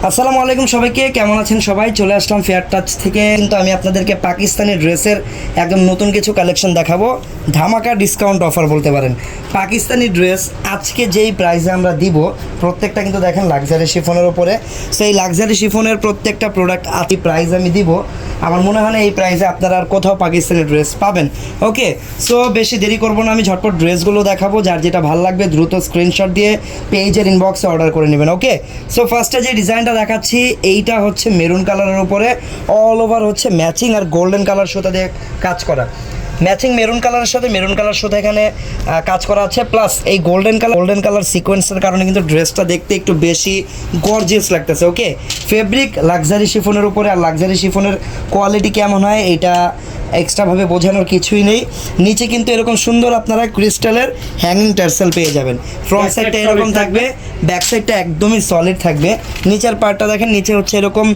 আসসালামু আলাইকুম সবাইকে, কেমন আছেন সবাই? চলে আসলাম ফেয়ার টাচ থেকে। কিন্তু আমি আপনাদেরকে পাকিস্তানি ড্রেসের একদম নতুন কিছু কালেকশন দেখাবো, ধামাকা ডিসকাউন্ট অফার বলতে পারেন। পাকিস্তানি ড্রেস আজকে যেই প্রাইসে আমরা দিব, প্রত্যেকটা কিন্তু দেখেন লাক্সারি শিফনের উপরে। সেই লাক্সারি শিফনের প্রত্যেকটা প্রোডাক্ট আজকে প্রাইস আমি দিব। আমার মনে হয় না এই প্রাইসে আপনারা আর কোথাও পাকিস্তানি ড্রেস পাবেন। ওকে, সো বেশি দেরি করবো না, আমি ঝটপট ড্রেসগুলো দেখাবো। যার যেটা ভালো লাগবে দ্রুত স্ক্রিনশট দিয়ে পেজের ইনবক্সে অর্ডার করে নেবেন। ওকে, সো ফার্স্টে যে ডিজাইনটা দেখাচ্ছি এইটা হচ্ছে মেরুন কালারের উপরে অল ওভার হচ্ছে ম্যাচিং আর গোল্ডেন কালার সুতা দিয়ে কাজ করা। ম্যাচিং মেরুন কালারের সাথে মেরুন কালার সুতা এখানে কাজ করা আছে, প্লাস এই গোল্ডেন কালার সিকোয়েন্সের কারণে কিন্তু ড্রেসটা দেখতে একটু বেশি গর্জিয়াস লাগতেছে। ওকে, ফেব্রিক লাক্সারি শিফনের উপরে, আর লাক্সারি শিফনের কোয়ালিটি কেমন হয় এটা এক্সট্রাভাবে বোঝানোর কিছুই নেই। নিচে কিন্তু এরকম সুন্দর আপনারা ক্রিস্টালের হ্যাঙ্গিং টার্সেল পেয়ে যাবেন। ফ্রন্ট সাইডটা এরকম থাকবে, ব্যাক সাইডটা একদমই সলিড থাকবে। নিচের পার্টটা দেখেন, নিচে হচ্ছে এরকম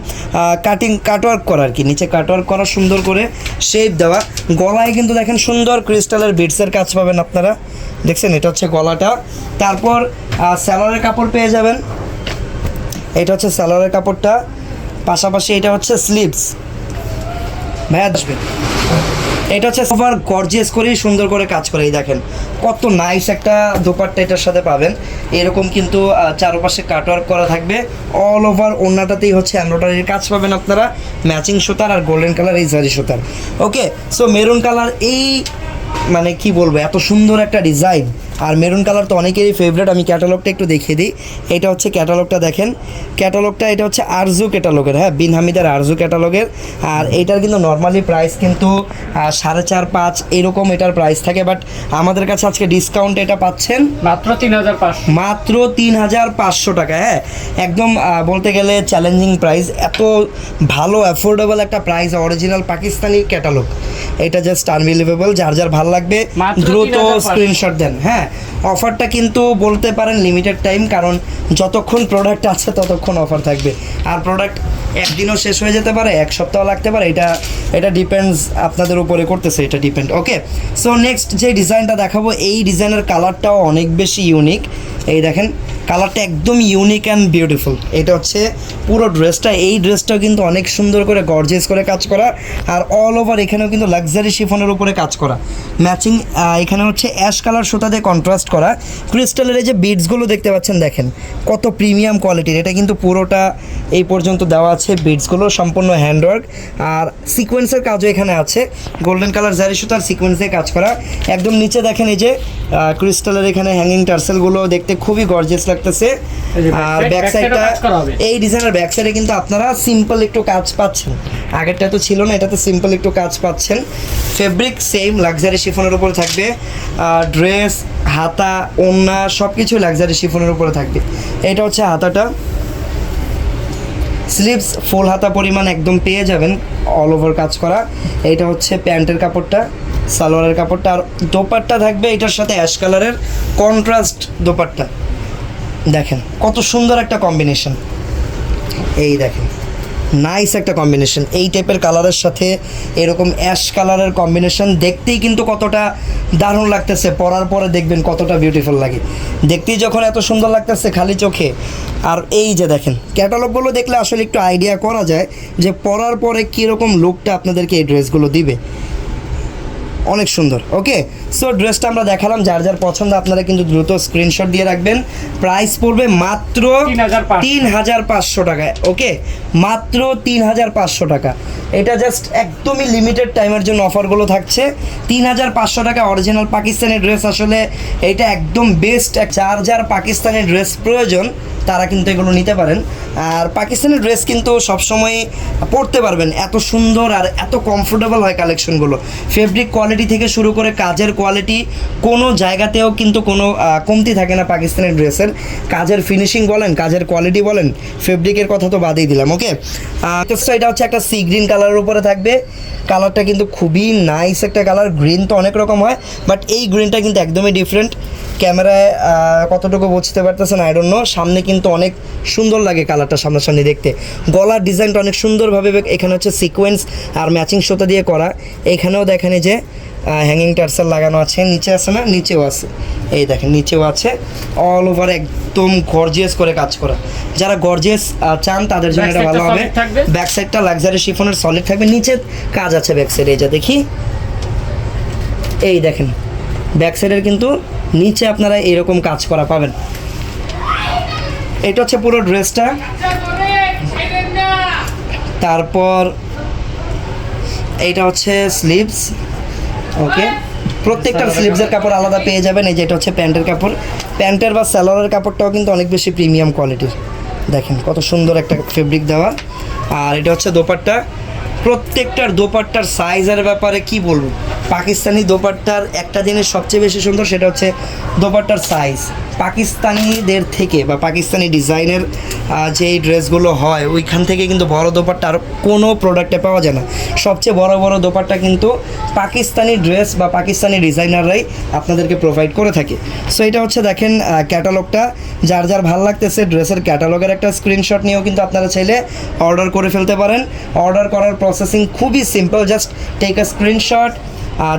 কাটওয়ার্ক করা আর কি, নিচে কাটওয়ার্ক করা সুন্দর করে শেপ দেওয়া। গলায় কিন্তু দেখেন সুন্দর ক্রিস্টালের বিটসের কাজ পাবেন আপনারা, দেখছেন? এটা হচ্ছে গলাটা। তারপর স্যালোয়ারের কাপড় পেয়ে যাবেন, এটা হচ্ছে স্যালোয়ারের কাপড়টা। পাশাপাশি এটা হচ্ছে স্লিভস। ভাইয়া আসবে, এটা হচ্ছে ওভার গর্জিয়াস করেই সুন্দর করে কাজ করে। এই দেখেন কত নাইস একটা দোপাট্টা এটার সাথে পাবেন। এরকম কিন্তু চারপাশে কাটওয়ার্ক করা থাকবে। অল ওভার ওড়নাটাতেই হচ্ছে এমব্রয়ডারির কাজ পাবেন আপনারা, ম্যাচিং সুতার আর গোল্ডেন কালার এই জারি সুতার। ওকে, সো মেরুন কালার এই মানে কি বলবো, এত সুন্দর একটা ডিজাইন। আর মেরুন কালার তো অনেকেরই ফেভারিট। আমি ক্যাটালগটা একটু দেখিয়ে দিই। এটা হচ্ছে ক্যাটালগটা, দেখেন ক্যাটালগটা, এটা হচ্ছে আরজু ক্যাটালগের, হ্যাঁ, বিন হামিদের আরজু ক্যাটালগের। আর এটার কিন্তু নর্মালি প্রাইস কিন্তু 4.5-5 এরকম এটার প্রাইস থাকে, বাট আমাদের কাছে আজকে ডিসকাউন্ট এটা পাচ্ছেন মাত্র 3,500, মাত্র 3,500 টাকা। হ্যাঁ, একদম বলতে গেলে চ্যালেঞ্জিং প্রাইস। এত ভালো অ্যাফোর্ডেবল একটা প্রাইস, অরিজিনাল পাকিস্তানি ক্যাটালগ, এটা জাস্ট আনবিলিভেবল। যার যার ভালো লাগবে দ্রুত স্ক্রিনশট দেন। হ্যাঁ, অফারটা কিন্তু বলতে পারেন লিমিটেড টাইম, কারণ যতক্ষণ প্রোডাক্ট আছে ততক্ষণ অফার থাকবে। আর প্রোডাক্ট একদিনও শেষ হয়ে যেতে পারে, এক সপ্তাহ লাগতে পারে, এটা ডিপেন্ডস আপনাদের উপরে করতেছে, এটা ডিপেন্ড। ওকে, সো নেক্সট যে ডিজাইনটা দেখাবো, এই ডিজাইনের কালারটাও অনেক বেশি ইউনিক। এই দেখেন কালারটা একদম ইউনিক অ্যান্ড বিউটিফুল। এটা হচ্ছে পুরো ড্রেসটা, এই ড্রেসটাও কিন্তু অনেক সুন্দর করে গর্জিয়াস করে কাজ করা। আর অল ওভার এখানেও কিন্তু লাক্সারি শিফনের উপরে কাজ করা, ম্যাচিং এখানে হচ্ছে অ্যাশ কালার সুতা দিয়ে কন্ট্রাস্ট করা। ক্রিস্টালের এই যে বিডসগুলো দেখতে পাচ্ছেন, দেখেন কত প্রিমিয়াম কোয়ালিটির। এটা কিন্তু পুরোটা এই পর্যন্ত দেওয়া আছে, বিডসগুলো সম্পূর্ণ হ্যান্ডওয়ার্ক, আর সিকোয়েন্সের কাজও এখানে আছে। গোল্ডেন কালার জারি সুতার সিকোয়েন্সে কাজ করা। একদম নিচে দেখেন এই যে ক্রিস্টালের এখানে হ্যাঙ্গিং টার্সেলগুলো দেখতে খুবই গর্জিয়াস লাগতেছে। আর ব্যাক সাইডটা, এই ডিজাইনের ব্যাক সাইডে কিন্তু আপনারা সিম্পল একটু কাজ পাচ্ছেন, আগেরটা তো ছিল না, এটাতে সিম্পল একটু কাজ পাচ্ছেন। ফেব্রিক সেম লাক্সারি শিফনের উপরে থাকবে। ড্রেস, হাতা, ওড়না সব কিছু লাক্সারি শিফনের উপরে থাকবে। এটা হচ্ছে হাতাটা, স্লিভস ফুল হাতা পরিমাণ একদম পেয়ে যাবেন, অল ওভার কাজ করা। এইটা হচ্ছে প্যান্টের কাপড়টা, সালোয়ারের কাপড়টা। আর দোপাট্টা থাকবে এটার সাথে অ্যাশ কালারের কন্ট্রাস্ট দোপাট্টা। দেখেন কত সুন্দর একটা কম্বিনেশন, এই দেখেন নাইস একটা কম্বিনেশন। এই টাইপের কালারের সাথে এরকম অ্যাশ কালারের কম্বিনেশন দেখতেই কিন্তু কতটা দারুণ লাগতেছে, পরার পরে দেখবেন কতটা বিউটিফুল লাগে। দেখতেই যখন এত সুন্দর লাগতেছে খালি চোখে। আর এই যে দেখেন ক্যাটালগুলো দেখলে আসলে একটু আইডিয়া করা যায় যে পরার পরে কীরকম লুকটা আপনাদেরকে এই ড্রেসগুলো দিবে। অনেক সুন্দর। ওকে, সো ড্রেসটা আমরা দেখালাম, যার যার পছন্দ আপনারা কিন্তু দ্রুত স্ক্রিনশট দিয়ে রাখবেন। প্রাইস পড়বে মাত্র 3,500 টাকায়। ওকে, মাত্র 3,500 টাকা। এটা জাস্ট একদমই লিমিটেড টাইমের জন্য অফারগুলো থাকছে। 3,500 টাকা অরিজিনাল পাকিস্তানি ড্রেস, আসলে এটা একদম বেস্ট। যার যার পাকিস্তানি ড্রেস প্রয়োজন তারা কিন্তু এগুলো নিতে পারেন। আর পাকিস্তানি ড্রেস কিন্তু সবসময় পরতে পারবেন, এত সুন্দর আর এত কমফোর্টেবল হয় কালেকশনগুলো। ফেব্রিক কোয়ালিটি থেকে শুরু করে কাজের কোয়ালিটি, কোনো জায়গাতেও কিন্তু কোনো কমতি থাকে না পাকিস্তানি ড্রেসের। কাজের ফিনিশিং বলেন, কাজের কোয়ালিটি বলেন, ফেব্রিকের কথা তো বাদেই দিলাম। ওকে, তো এটা হচ্ছে একটা সি গ্রিন কালারের উপরে থাকবে। কালারটা কিন্তু খুবই নাইস একটা কালার। গ্রিন তো অনেক রকম হয়, বাট এই গ্রিনটা কিন্তু একদমই ডিফারেন্ট। ক্যামেরায় কতটুকু বুঝতে পারতেছেন আই ডোন্ট নো, সামনে কিন্তু অনেক সুন্দর লাগে কালারটা সামনাসামনি দেখতে। গলার ডিজাইনটা অনেক সুন্দরভাবে, এখানে হচ্ছে সিকোয়েন্স আর ম্যাচিং সুতা দিয়ে করা। এখানেও দেখেন যে হ্যাঙ্গিং টার্সেল লাগানো আছে, নিচে আছে না, নিচেও আছে, এই দেখেন নিচেও আছে। অল ওভার একদম গর্জিয়াস করে কাজ করা, যারা গর্জিয়াস চান তাদের জন্য এটা ভালো হবে। ব্যাক সাইডটা লাক্সারি শিফনের সলিড থাকবে, নিচে কাজ আছে ব্যাক সাইডে, এই যা দেখি, এই দেখেন ব্যাক সাইডের কিন্তু নিচে আপনারা এরকম কাজ করা পাবেন। এটা হচ্ছে পুরো ড্রেসটা। তারপর এইটা হচ্ছে স্লিভস, ওকে, প্রত্যেকটার স্লিভসের কাপড় আলাদা পেয়ে যাবেন। এই যে এটা হচ্ছে প্যান্টের কাপড়, প্যান্টের বা স্যালোয়ারের কাপড়টাও কিন্তু অনেক বেশি প্রিমিয়াম কোয়ালিটির, দেখেন কত সুন্দর একটা ফেব্রিক দেওয়া। আর এটা হচ্ছে দোপাট্টা, প্রত্যেকটার দোপাট্টার সাইজের ব্যাপারে কি বলবো, পাকিস্তানি দোপাট্টার একটা জিনিস সবচেয়ে বেশি সুন্দর, সেটা হচ্ছে দোপাট্টার সাইজ। পাকিস্তানিদের থেকে বা পাকিস্তানি ডিজাইনের যেই ড্রেসগুলো হয় ওইখান থেকে কিন্তু বড় দোপাট্টা আর কোনো প্রোডাক্টে পাওয়া যায় না। সবচেয়ে বড় বড় দোপাট্টা কিন্তু পাকিস্তানি ড্রেস বা পাকিস্তানি ডিজাইনাররাই আপনাদেরকে প্রোভাইড করে থাকে। সো এটা হচ্ছে দেখেন ক্যাটালগটা, যার যার ভালো লাগতেছে ড্রেসের ক্যাটালগের একটা স্ক্রিনশট নিয়েও কিন্তু আপনারা চাইলে অর্ডার করে ফেলতে পারেন। অর্ডার করার প্রসেসিং খুবই simple, just take a screenshot,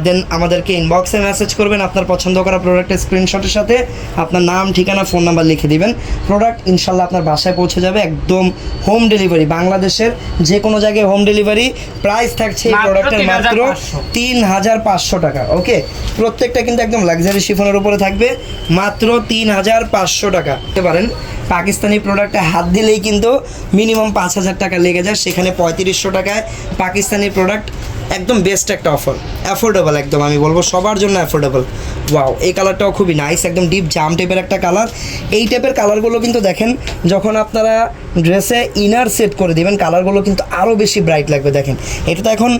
then আমাদেরকে ইনবক্সে মেসেজ করবেন আপনার পছন্দ করা প্রোডাক্টের স্ক্রিনশটের সাথে আপনার নাম, ঠিকানা, ফোন নাম্বার লিখে দিবেন। প্রোডাক্ট ইনশাল্লাহ আপনার বাসায় পৌঁছে যাবে, একদম হোম ডেলিভারি, বাংলাদেশের যে কোনো জায়গায় হোম ডেলিভারি। প্রাইস থাকছে এই প্রোডাক্টের মাত্র 3500 টাকা। ওকে, প্রত্যেকটা কিন্তু একদম লাক্সারি শিফনের উপরে থাকবে, মাত্র 3500 টাকা। বলতে পারেন পাকিস্তানি প্রোডাক্টে হাত দিলেই কিন্তু মিনিমাম 5000 টাকা লেগে যায়, সেখানে 3500 টাকায় পাকিস্তানি প্রোডাক্ট, একদম বেস্ট একটা অফার, অ্যাফোর্ডেবল একদম, আমি বলবো সবার জন্য অ্যাফোর্ডেবল। ওয়াও, এই কালারটাও খুবই নাইস, একদম ডিপ জাম টাইপের একটা কালার। এই টাইপের কালারগুলো কিন্তু দেখেন যখন আপনারা ড্রেসে ইনার সেট করে দিবেন কালারগুলো কিন্তু আরও বেশি ব্রাইট লাগবে। দেখেন এটা তো এখন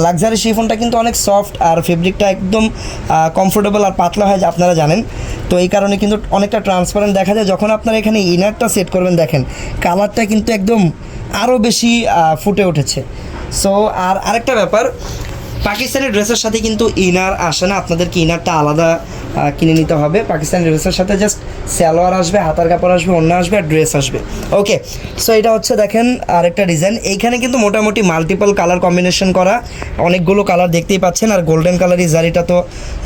লাক্সারি শিফনটা কিন্তু অনেক সফট আর ফেব্রিকটা একদম কমফোর্টেবল আর পাতলা হয়, আপনারা জানেন। তো এই কারণে কিন্তু অনেকটা ট্রান্সপারেন্ট দেখা যায়। যখন আপনারা এখানে ইনারটা সেট করবেন দেখেন কালারটা কিন্তু একদম আরও বেশি ফুটে উঠেছে। সো আর আরেকটা ব্যাপার, পাকিস্তানি ড্রেসের সাথে কিন্তু ইনার আসে না, আপনাদেরকে ইনারটা আলাদা কিনে নিতে হবে। পাকিস্তানি ড্রেসের সাথে জাস্ট সালোয়ার আসবে, হাতার কাপড় আসবে, ওড়না আসবে আর ড্রেস আসবে। ওকে, সো এটা হচ্ছে দেখেন আরেকটা ডিজাইন। এইখানে কিন্তু মোটামুটি মাল্টিপল কালার কম্বিনেশন করা, অনেকগুলো কালার দেখতেই পাচ্ছেন। আর গোল্ডেন কালারই জারিটা, তো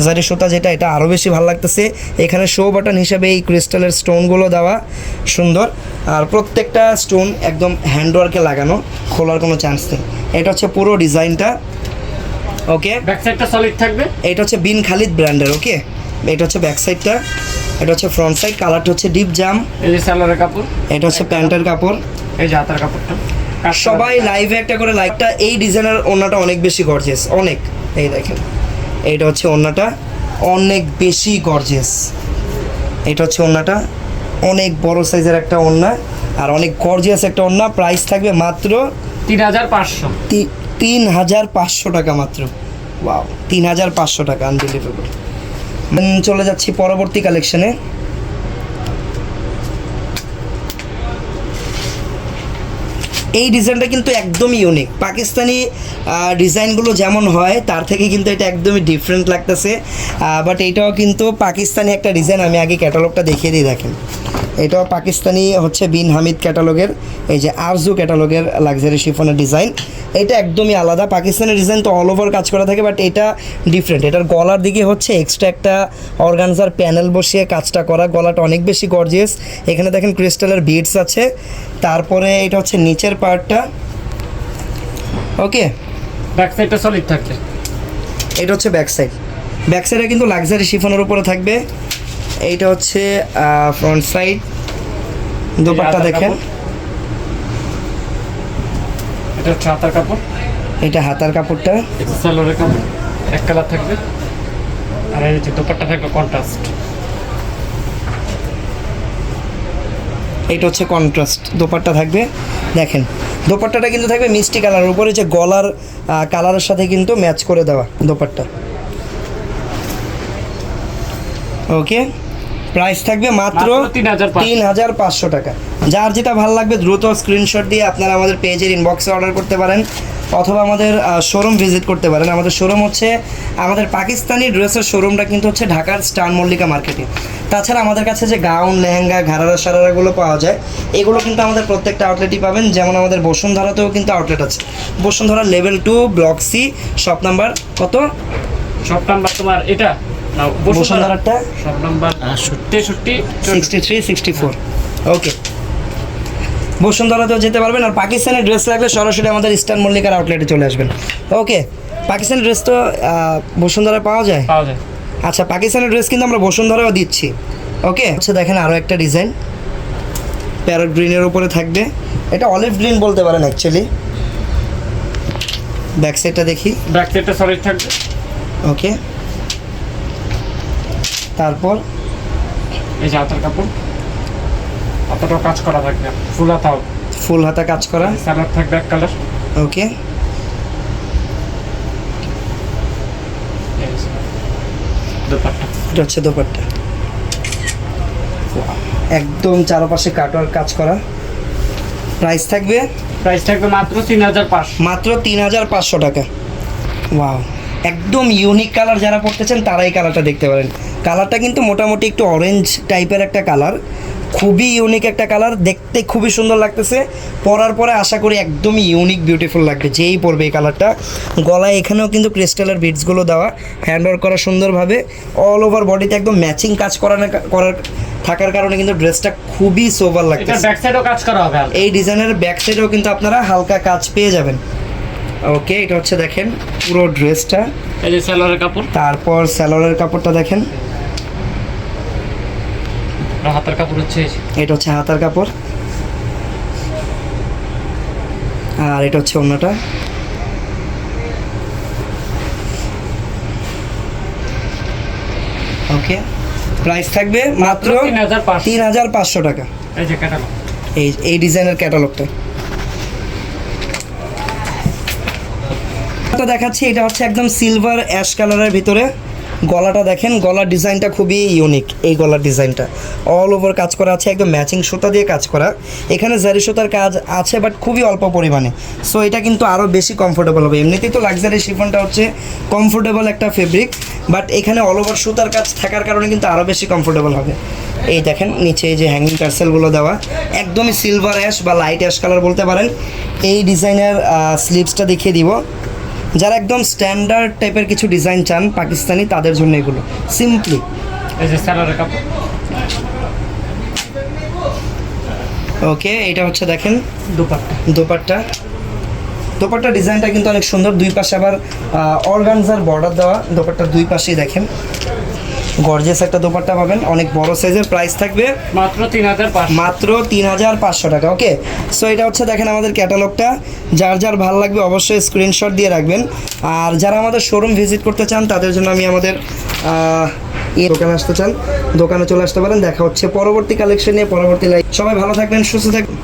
জারি সুতা যেটা, এটা আরও বেশি ভালো লাগতেছে। এখানে শো বাটন হিসেবে এই ক্রিস্টালের স্টোনগুলো দেওয়া সুন্দর, আর প্রত্যেকটা স্টোন একদম হ্যান্ডওয়ার্কে লাগানো, খোলার কোনো চান্স নেই। এটা হচ্ছে পুরো ডিজাইনটা। ওকে, ব্যাক সাইডটা সলিড থাকবে, এটা হচ্ছে বিন খালিদ ব্র্যান্ডের। ওকে, এটা হচ্ছে ব্যাক সাইডটা, এটা হচ্ছে ফ্রন্ট সাইড, কালারটা হচ্ছে ডিপ জাম। এই যে সালোয়ারের কাপড়, এটা হচ্ছে প্যান্টের কাপড়, এই যে হাতার কাপড়টা। সবাই লাইভে একটা করে লাইকটা। এই ডিজাইনের ওড়নাটা অনেক বেশি গর্জিয়াস, অনেক, এই দেখেন এইটা হচ্ছে ওড়নাটা অনেক বেশি গর্জিয়াস। এটা হচ্ছে ওড়নাটা, অনেক বড় সাইজের একটা ওড়না আর অনেক গর্জিয়াস একটা ওড়না। প্রাইস থাকবে মাত্র 3500, 3500 টাকা মাত্র। ওয়াও, 3500 টাকা আনবিলিভেবল। চলে যাচ্ছি পরবর্তী কালেকশনে। এই ডিজাইনটা কিন্তু একদমই ইউনিক, পাকিস্তানি ডিজাইনগুলো যেমন হয় তার থেকে কিন্তু এটা একদমই ডিফারেন্ট লাগতেছে। বাট এইটাও কিন্তু পাকিস্তানি একটা ডিজাইন, আমি আগে ক্যাটালগটা দেখিয়ে দিই। দেখেন এটাও পাকিস্তানি হচ্ছে বিন হামিদ ক্যাটালগের, এই যে আরজু ক্যাটালগের লাক্সারি শিফনের ডিজাইন। এটা একদমই আলাদা, পাকিস্তানি ডিজাইন তো অল ওভার কাজ করা থাকে, বাট এটা ডিফারেন্ট। এটার গলার দিকে হচ্ছে এক্সট্রা একটা অর্গানজার প্যানেল বসিয়ে কাজটা করা, গলাটা অনেক বেশি গর্জিয়াস। এখানে দেখেন ক্রিস্টালের বিডস আছে। তারপরে এটা হচ্ছে নিচের পার্টটা। ওকে, ব্যাক সাইডটা সলিড থাকবে, এটা হচ্ছে ব্যাক সাইড। ব্যাক সাইডে কিন্তু লাক্সারি শিফনের উপরে থাকবে। এইটা হচ্ছে ফ্রন্ট সাইড, দোপাট্টা দেখেন, এটা হচ্ছে হাতার কাপড়, এটা হাতার কাপড়টা, এটা সালোয়ারের কাপড়, এক কালার থাকবে। আর এই যে দোপাট্টা থাকবে কন্ট্রাস্ট, এটা হচ্ছে কন্ট্রাস্ট দোপাট্টা থাকবে। দেখেন দোপাট্টাটা কিন্তু থাকবে মিষ্টি কালারের উপরে, যে গলার কালারের সাথে কিন্তু ম্যাচ করে দেওয়া দোপাট্টা। ওকে, প্রাইস থাকবে মাত্র 3500 টাকা। যার যেটা ভালো লাগবে দ্রুত স্ক্রিনশট দিয়ে আপনারা আমাদের পেজের ইনবক্সে অর্ডার করতে পারেন, অথবা আমাদের শোরুম ভিজিট করতে পারেন। আমাদের শোরুম হচ্ছে, আমাদের পাকিস্তানি ড্রেসের শোরুমটা কিন্তু হচ্ছে ঢাকার স্টার মল্লিকা মার্কেটে। তাছাড়া আমাদের কাছে যে গাউন, লেহেঙ্গা, ঘাড়ারা সারারাগুলো পাওয়া যায়, এগুলো কিন্তু আমাদের প্রত্যেকটা আউটলেটই পাবেন। যেমন আমাদের বসুন্ধরাতেও কিন্তু আউটলেট আছে, Bashundhara level 2 block C, shop number কত শপ নাম্বার তোমার এটা না বসুন্ধরাটা শপ নাম্বার 63 63 64। ওকে, বসুন্ধরাতেও যেতে পারবেন, আর পাকিস্তানি ড্রেস লাগলে সরাসরি আমাদের ইস্টার্ন মল্লিকার আউটলেটে চলে আসবেন। ওকে, পাকিস্তানি ড্রেস তো বসুন্ধরায় পাওয়া যায়। পাওয়া যায়। আচ্ছা, পাকিস্তানি ড্রেস কিন্তু আমরা বসুন্ধরাও দিচ্ছি। ওকে, আচ্ছা দেখেন আরও একটা ডিজাইন প্যারট গ্রিনের উপরে থাকবে, এটা অলিভ গ্রিন বলতে পারেন অ্যাকচুয়ালি। ব্যাক সাইডটা দেখি। ব্যাক সাইডটা সলিড থাকবে। ওকে, তারপর এই যে হাতের কাপড়, হাতাটাও কাজ করা থাকবে, ফুল হাতা হবে। ফুল হাতা কাজ করা। সালোয়ার থাকবে এক কালার। ওকে, দোপাট্টা। এটা হচ্ছে দোপাট্টা, একদম চারপাশে কাটওয়ার্ক কাজ করা। প্রাইস থাকবে মাত্র 3500। মাত্র 3500 টাকা। ওয়াও, একদম ইউনিক কালার, যারা পড়তেছেন তারা এই কালারটা দেখতে পারেন। কালারটা কিন্তু মোটামুটি একটু অরেঞ্জ টাইপের একটা কালার, খুবই ইউনিক একটা কালার, দেখতে খুবই সুন্দর লাগতেছে। পরার পরে আশা করি একদমই ইউনিক বিউটিফুল লাগবে যেই পরবে এই কালারটা। গলায় এখানেও কিন্তু ক্রিস্টালের বিটসগুলো দেওয়া, হ্যান্ড ওয়ার্ক করা সুন্দরভাবে, অল ওভার বডিতে একদম ম্যাচিং কাজ করার থাকার কারণে কিন্তু ড্রেসটা খুবই সোবার এটা লাগতেছে। ব্যাক সাইডও কাজ করা হবে। এই ডিজাইনের ব্যাক সাইডেও কিন্তু আপনারা হালকা কাজ পেয়ে যাবেন। ওকে, এটা হচ্ছে দেখেন পুরো ড্রেসটা। এই যে সালোয়ারের কাপড়, তারপর স্যালোয়ারের কাপড়টা দেখেন, আর হাতের কাপড় হচ্ছে এই যে। এটা হচ্ছে হাতার কাপড়, আর এটা হচ্ছে অন্যটা। ওকে, প্রাইস থাকবে মাত্র 3500। 3500 টাকা। এই যে ক্যাটালগ, এই ডিজাইনের ক্যাটালগটা তো দেখাচ্ছি। এটা হচ্ছে একদম সিলভার অ্যাশ কালারের ভিতরে। গলাটা দেখেন, গলার ডিজাইনটা খুবই ইউনিক। এই গলার ডিজাইনটা অল ওভার কাজ করা আছে, একদম ম্যাচিং সুতা দিয়ে কাজ করা। এখানে জারি সুতার কাজ আছে বাট খুবই অল্প পরিমাণে, সো এটা কিন্তু আরও বেশি কমফোর্টেবল হবে। এমনিতেই তো লাক্সারি শিফনটা হচ্ছে কমফোর্টেবল একটা ফেব্রিক, বাট এখানে অল ওভার সুতার কাজ থাকার কারণে কিন্তু আরও বেশি কমফোর্টেবল হবে। এই দেখেন নিচে এই যে হ্যাঙ্গিং টার্সেলগুলো দেওয়া, একদমই সিলভার অ্যাশ বা লাইট অ্যাশ কালার বলতে পারেন। এই ডিজাইনের স্লিভসটা দেখিয়ে দিব। যারা একদম স্ট্যান্ডার্ড টাইপের কিছু ডিজাইন চান পাকিস্তানি, তাদের জন্য এগুলো সিম্পলি। এই যে সালোয়ারের কাপড়। ওকে, এটা হচ্ছে দেখেন দোপাট্টা। দোপাট্টা ডিজাইনটা কিন্তু অনেক সুন্দর, দুই পাশে আবার অর্গানজার বর্ডার দেওয়া। দোপাট্টার দুই পাশেই দেখেন গর্জিয়াস একটা দোপাট্টা পাবেন, অনেক বড় সাইজের। প্রাইস থাকবে মাত্র 3500। মাত্র 3500 টাকা। ওকে, সো এটা হচ্ছে দেখেন আমাদের ক্যাটালগটা। যার যার ভালো লাগবে অবশ্যই স্ক্রিনশট দিয়ে রাখবেন। আর যারা আমাদের শোরুম ভিজিট করতে চান তাদের জন্য আমি আমাদের দোকানে আসতে চান, দোকানে চলে আসতে পারেন। দেখা হচ্ছে পরবর্তী কালেকশন নিয়ে, পরবর্তী লাইভ। সবাই ভালো থাকবেন, সুস্থ থাকবেন।